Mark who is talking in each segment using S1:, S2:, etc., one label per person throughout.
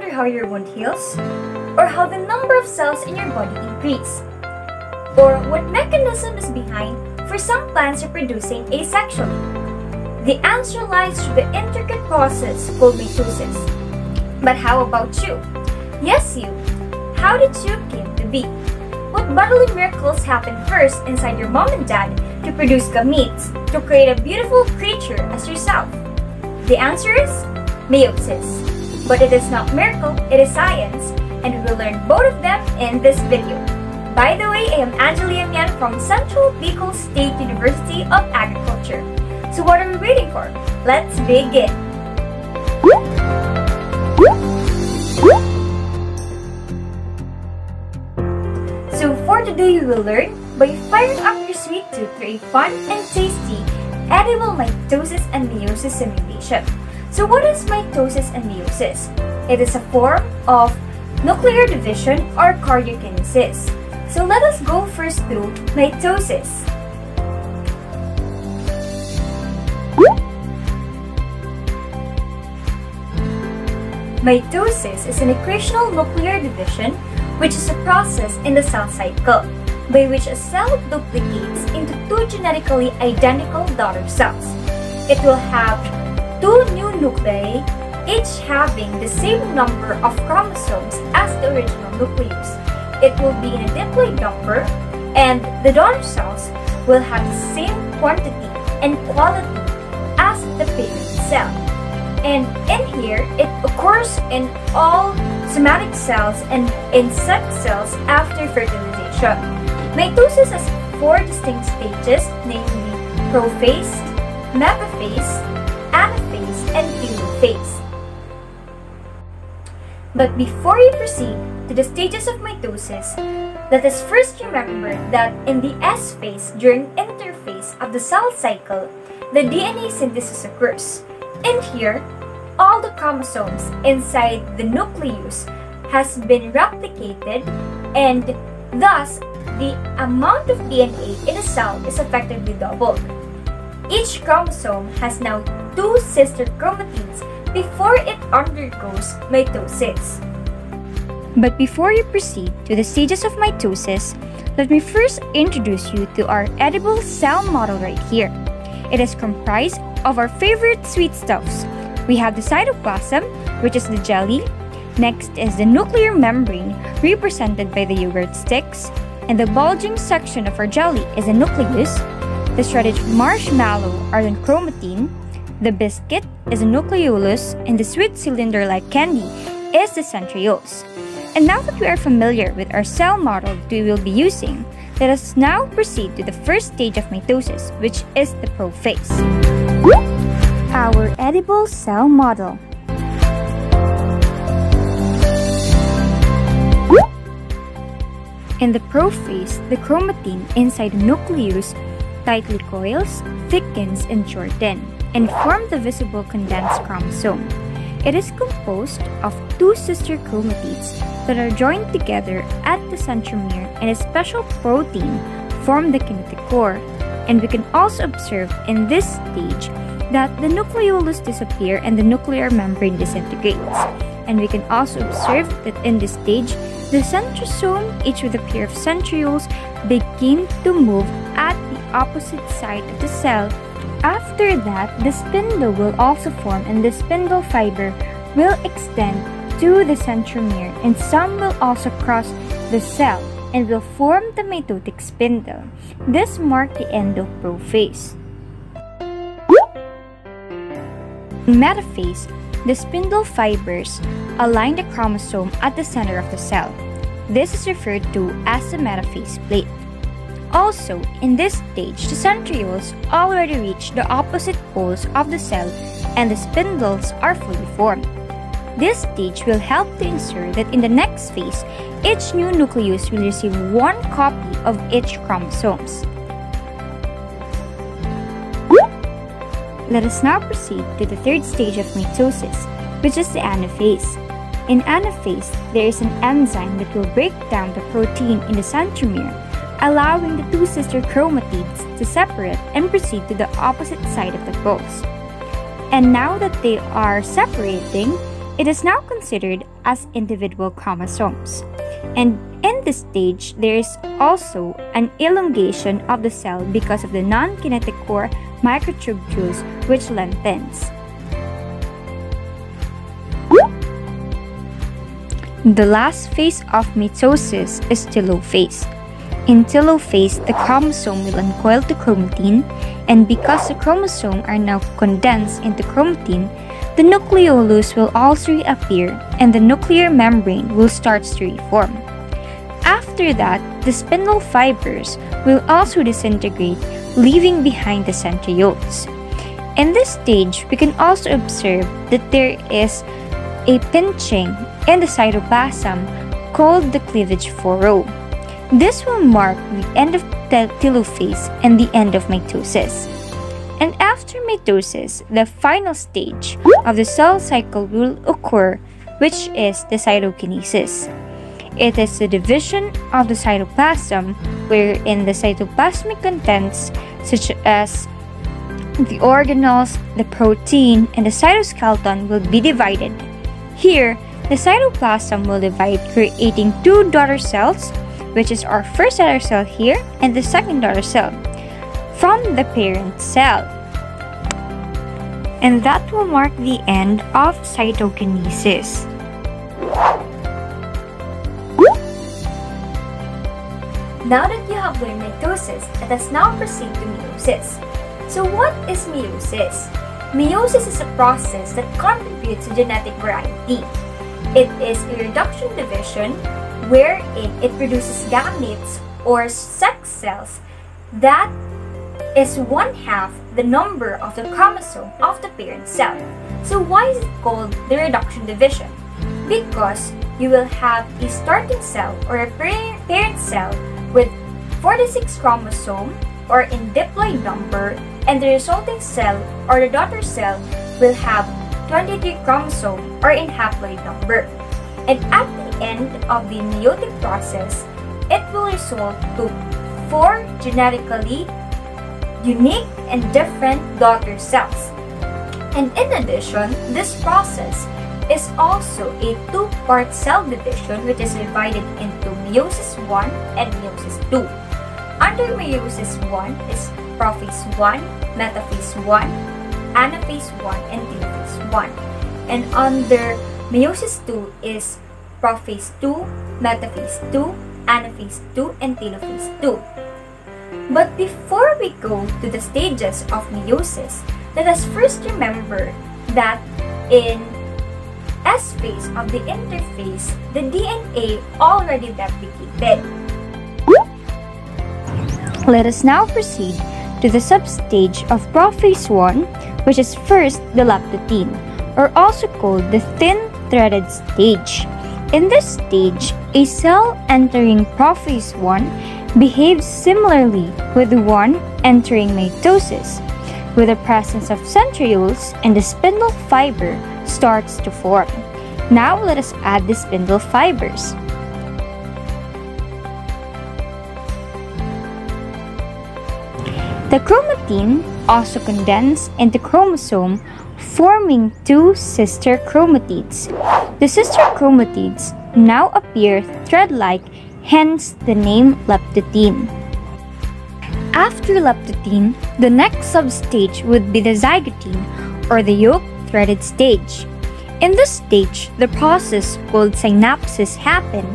S1: wonder how your wound heals? Or how the number of cells in your body increase? Or what mechanism is behind for some plants reproducing asexually? The answer lies through the intricate process called mitosis. But how about you? Yes, you. How did you came to be? What bodily miracles happened first inside your mom and dad to produce gametes to create a beautiful creature as yourself? The answer is meiosis. But it is not miracle, it is science, and we will learn both of them in this video. By the way, I am Angelie and Mien from Central Bicol State University of Agriculture. So what are we waiting for? Let's begin! So for today, we will learn by firing up your sweet tooth through a fun and tasty edible mitosis and meiosis simulation. So what is mitosis and meiosis? It is a form of nuclear division or karyokinesis. So let us go first through mitosis. Mitosis is an equational nuclear division, which is a process in the cell cycle by which a cell duplicates into two genetically identical daughter cells. It will have two new nuclei, each having the same number of chromosomes as the original nucleus. It will be in a diploid number, and the daughter cells will have the same quantity and quality as the parent cell. And in here, it occurs in all somatic cells and insect cells after fertilization. Mitosis has four distinct stages, namely prophase, metaphase, anaphase, and telophase. But before we proceed to the stages of mitosis, let us first remember that in the S phase, during interphase of the cell cycle, the DNA synthesis occurs. In here, all the chromosomes inside the nucleus has been replicated, and thus the amount of DNA in a cell is effectively doubled. Each chromosome has now two sister chromatids before it undergoes mitosis. But before you proceed to the stages of mitosis, let me first introduce you to our edible cell model right here. It is comprised of our favorite sweetstuffs. We have the cytoplasm, which is the jelly. Next is the nuclear membrane, represented by the yogurt sticks. And the bulging section of our jelly is the nucleus. The shredded marshmallow are the chromatin. The biscuit is the nucleolus, and the sweet cylinder-like candy is the centriole. And now that we are familiar with our cell model that we will be using, let us now proceed to the first stage of mitosis, which is the prophase. Our edible cell model. In the prophase, the chromatin inside the nucleus tightly coils, thickens, and shortens, and form the visible condensed chromosome. It is composed of two sister chromatids that are joined together at the centromere, and a special protein form the kinetochore. And we can also observe in this stage that the nucleolus disappears and the nuclear membrane disintegrates. And we can also observe that in this stage, the centrosome, each with a pair of centrioles, begin to move at the opposite side of the cell. After that, the spindle will also form, and the spindle fiber will extend to the centromere, and some will also cross the cell and will form the mitotic spindle. This marks the end of prophase. In metaphase, the spindle fibers align the chromosome at the center of the cell. This is referred to as the metaphase plate. Also, in this stage, the centrioles already reach the opposite poles of the cell, and the spindles are fully formed. This stage will help to ensure that in the next phase, each new nucleus will receive one copy of each chromosomes. Let us now proceed to the third stage of mitosis, which is the anaphase. In anaphase, there is an enzyme that will break down the protein in the centromere, allowing the two sister chromatids to separate and proceed to the opposite side of the poles. And now that they are separating, it is now considered as individual chromosomes. And in this stage, there is also an elongation of the cell because of the non-kinetic core microtubules, which lengthens. The last phase of mitosis is telophase. In telophase, the chromosome will uncoil to chromatin, and because the chromosomes are now condensed into chromatin, the nucleolus will also reappear and the nuclear membrane will start to reform. After that, the spindle fibers will also disintegrate, leaving behind the centrioles. In this stage, we can also observe that there is a pinching in the cytoplasm called the cleavage furrow. This will mark the end of the telophase and the end of mitosis. And after mitosis, the final stage of the cell cycle will occur, which is the cytokinesis. It is the division of the cytoplasm wherein the cytoplasmic contents such as the organelles, the protein, and the cytoskeleton will be divided. Here, the cytoplasm will divide, creating two daughter cells, which is our first daughter cell here and the second daughter cell from the parent cell. And that will mark the end of cytokinesis.
S2: Now that you have learned mitosis, let us now proceed to meiosis. So what is meiosis? Meiosis is a process that contributes to genetic variety. It is a reduction division wherein it produces gametes or sex cells that is 1/2 the number of the chromosome of the parent cell. So why is it called the reduction division? Because you will have a starting cell or a parent cell with 46 chromosome or in diploid number, and the resulting cell or the daughter cell will have 23 chromosome or in haploid number. And at the end of the meiotic process, it will result to 4 genetically unique and different daughter cells. And in addition, this process is also a 2-part cell division which is divided into meiosis 1 and meiosis 2. Under meiosis 1 is prophase 1, metaphase 1, anaphase 1, and telophase 1. And under meiosis 2 is prophase 2, metaphase 2, anaphase 2, and telophase 2. But before we go to the stages of meiosis, let us first remember that in S phase of the interphase, the DNA already replicated.
S1: Let us now proceed to the substage of prophase 1, which is first the lactothene, or also called the thin-threaded stage. In this stage, a cell entering prophase 1 behaves similarly with the one entering mitosis, with the presence of centrioles and the spindle fiber starts to form. Now let us add the spindle fibers. The chromatin also condenses into chromosome, forming 2 sister chromatids. The sister chromatids now appear thread-like, hence the name leptothene. After leptothene, the next substage would be the zygotene, or the yolk-threaded stage. In this stage, the process called synapsis happens,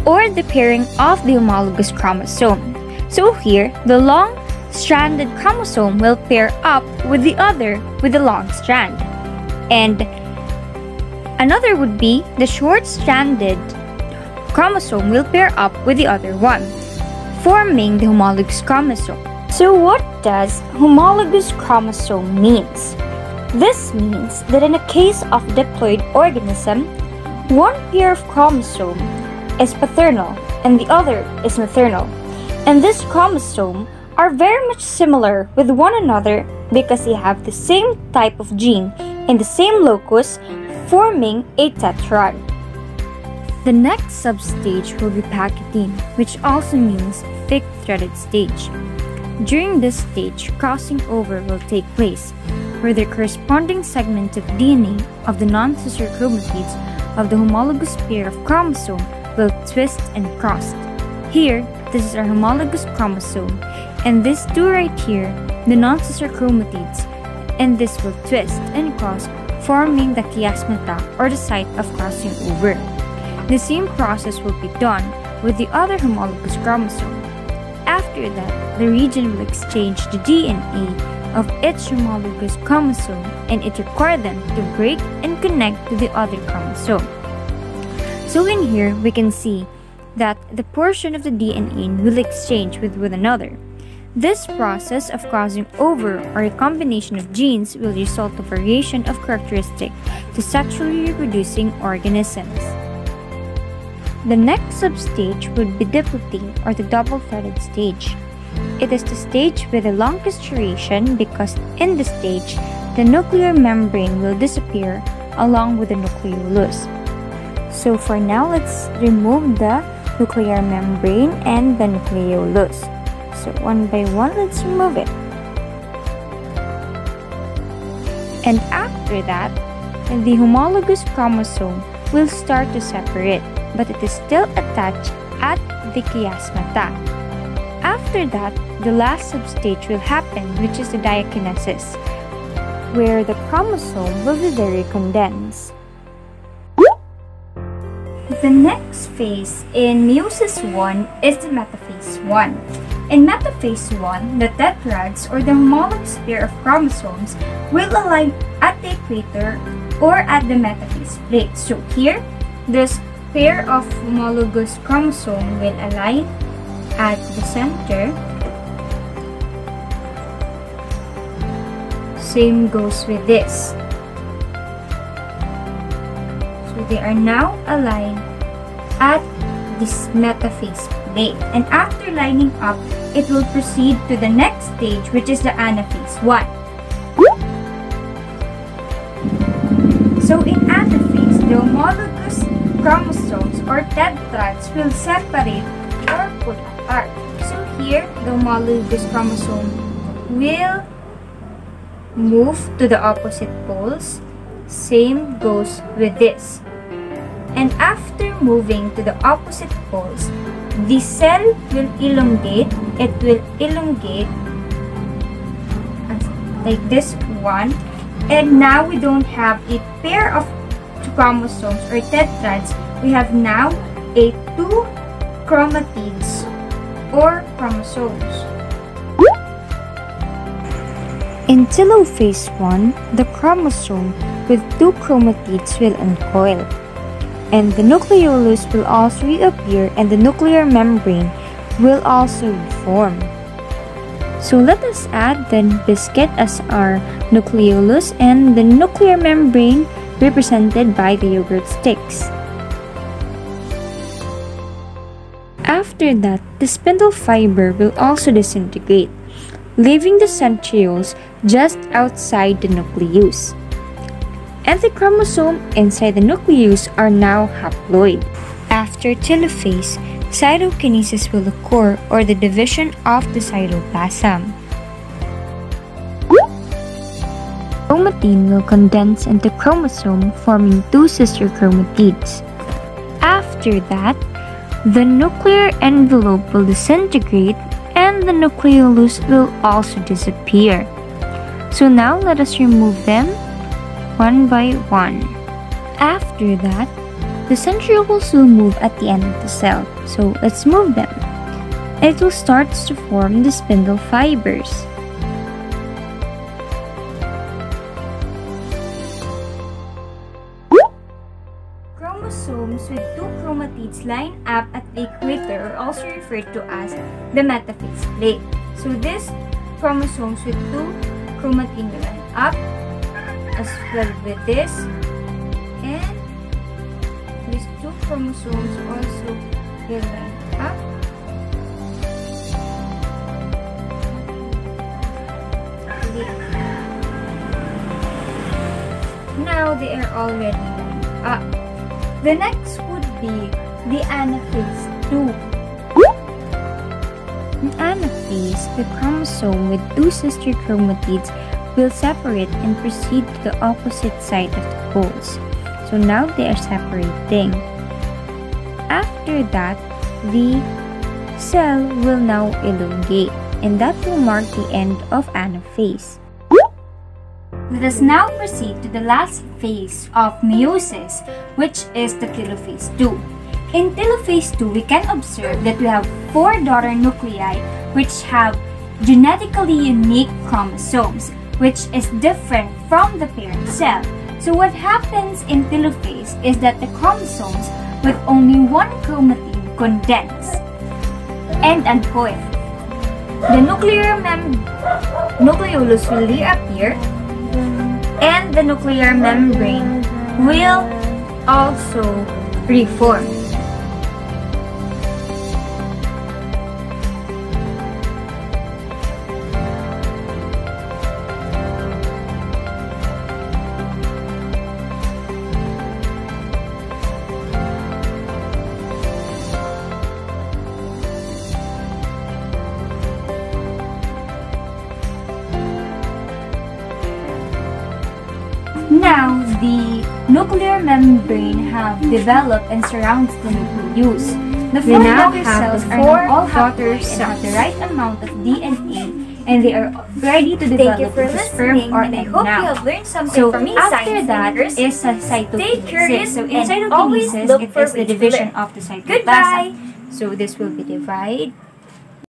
S1: or the pairing of the homologous chromosome. So here, the long-stranded chromosome will pair up with the other with the long strand. And another would be the short-stranded chromosome will pair up with the other one, forming the homologous chromosome. So what does homologous chromosome means? This means that in a case of diploid organism, one pair of chromosome is paternal and the other is maternal. And this chromosome are very much similar with one another because they have the same type of gene in the same locus, forming a tetrad. The next substage will be pachythene, which also means thick-threaded stage. During this stage, crossing over will take place, where the corresponding segment of DNA of the non-sister chromatids
S2: of the homologous pair of chromosome will twist and cross. Here, this is our homologous chromosome, and these two right here, the non-sister chromatids, and this will twist and cross, forming the chiasmata or the site of crossing over. The same process will be done with the other homologous chromosome. After that, the region will exchange the DNA of its homologous chromosome and it requires them to break and connect to the other chromosome. So in here, we can see that the portion of the DNA will exchange with one another. This process of crossing over or a combination of genes will result in variation of characteristic to sexually reproducing organisms. The next substage would be diplotene or the double-threaded stage. It is the stage with the longest duration because in this stage, the nuclear membrane will disappear along with the nucleolus. So for now, let's remove the nuclear membrane and the nucleolus. So one by one, let's remove it. And after that, the homologous chromosome will start to separate, but it is still attached at the chiasmata. After that, the last substage will happen, which is the diakinesis, where the chromosome will be very condensed.
S1: The next phase in meiosis 1 is the metaphase 1. In metaphase 1, the tetrads or the homologous pair of chromosomes will align at the equator or at the metaphase plate. So here, this pair of homologous chromosome will align at the center. Same goes with this. So they are now aligned at this metaphase plate. And after lining up, it will proceed to the next stage, which is the anaphase 1. So in anaphase, the homologous chromosomes or tetrads will separate or pull apart. So here, the homologous chromosome will move to the opposite poles. Same goes with this. And after moving to the opposite poles, the cell will elongate. It will elongate like this one. And now we don't have a pair of chromosomes or tetrads. We have now a two chromatids or chromosomes.
S2: In telophase 1, the chromosome with two chromatids will uncoil, and the nucleolus will also reappear and the nuclear membrane will also reform. So let us add the biscuit as our nucleolus and the nuclear membrane represented by the yogurt sticks. After that, the spindle fiber will also disintegrate, leaving the centrioles just outside the nucleus. And the chromosome inside the nucleus are now haploid. After telophase, cytokinesis will occur or the division of the cytoplasm. Chromatin will condense into chromosome, forming two sister chromatids. After that, the nuclear envelope will disintegrate and the nucleolus will also disappear. So now let us remove them one by one. After that, the centrioles will move at the end of the cell. So let's move them. It will start to form the spindle fibers.
S1: Chromosomes with two chromatids line up at the equator are also referred to as the metaphase plate. So these chromosomes with two chromatins will line up as well with this, and these two chromosomes also will line up. Now they are already lined up. The next would be the anaphase 2.
S2: In anaphase, the chromosome with two sister chromatids will separate and proceed to the opposite side of the poles. So now they are separating. After that, the cell will now elongate, and that will mark the end of anaphase.
S1: Let us now proceed to the last phase of meiosis, which is the telophase 2. In telophase 2, we can observe that we have 4 daughter nuclei which have genetically unique chromosomes, which is different from the parent cell. So what happens in telophase is that the chromosomes with only one chromatin condense and uncoil. The nucleolus will reappear, and the nuclear membrane will also reform. Now, the nuclear membrane have developed and surrounds the nucleus. The four daughter cells are all daughter cells and have the right amount of DNA, and they are ready to develop into sperm or egg now.
S2: I hope you have learned something from me,
S1: after that
S2: science
S1: is cytokinesis. So in
S2: and always
S1: cytokinesis,
S2: look
S1: it
S2: for
S1: is the
S2: ways to
S1: division
S2: learn.
S1: of the cytoplasm.
S2: Goodbye!
S1: So this will be divided